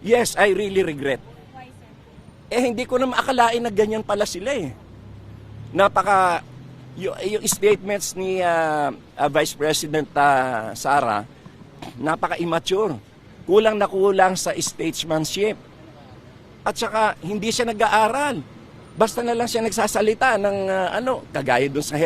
Yes, I really regret. Why, sir? Hindi ko na maakalain na ganyan pala sila eh. Napaka, yung statements ni Vice President Sara, napaka-immature. Kulang na kulang sa statesmanship. At saka, hindi siya nag-aaral. Basta na lang siya nagsasalita ng kagaya dun sa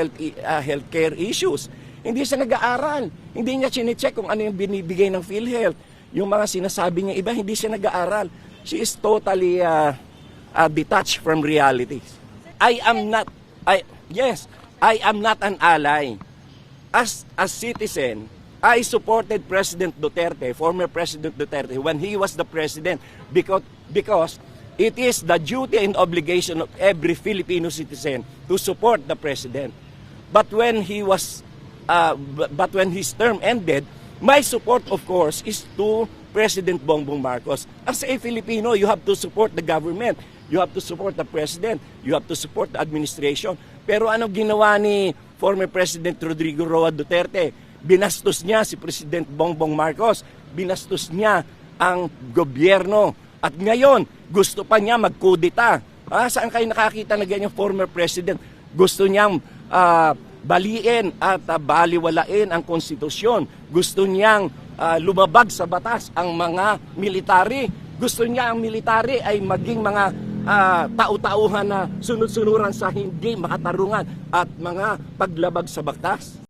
healthcare issues. Hindi siya nag-aaral. Hindi niya chinecheck kung ano yung binibigay ng PhilHealth. Yung mga sinasabi niya iba, hindi siya nag-aaral. She is totally detached from realities. I am not an ally. As a citizen, I supported President Duterte, former President Duterte, when he was the president because it is the duty and obligation of every Filipino citizen to support the president. But when his term ended, my support, of course, is to President Bongbong Marcos. As a Filipino, you have to support the government. You have to support the president. You have to support the administration. Pero ano ginawa ni former President Rodrigo Roa Duterte? Binastos niya si President Bongbong Marcos. Binastos niya ang gobyerno. At ngayon, gusto pa niya magkudita. Saan kayo nakakita na ganyan former president? Gusto niyang baliin at baliwalain ang konstitusyon. Gusto niyang lumabag sa batas ang mga military. Gusto niya ang military ay maging mga tau-tauhan na sunod-sunuran sa hindi makatarungan at mga paglabag sa batas.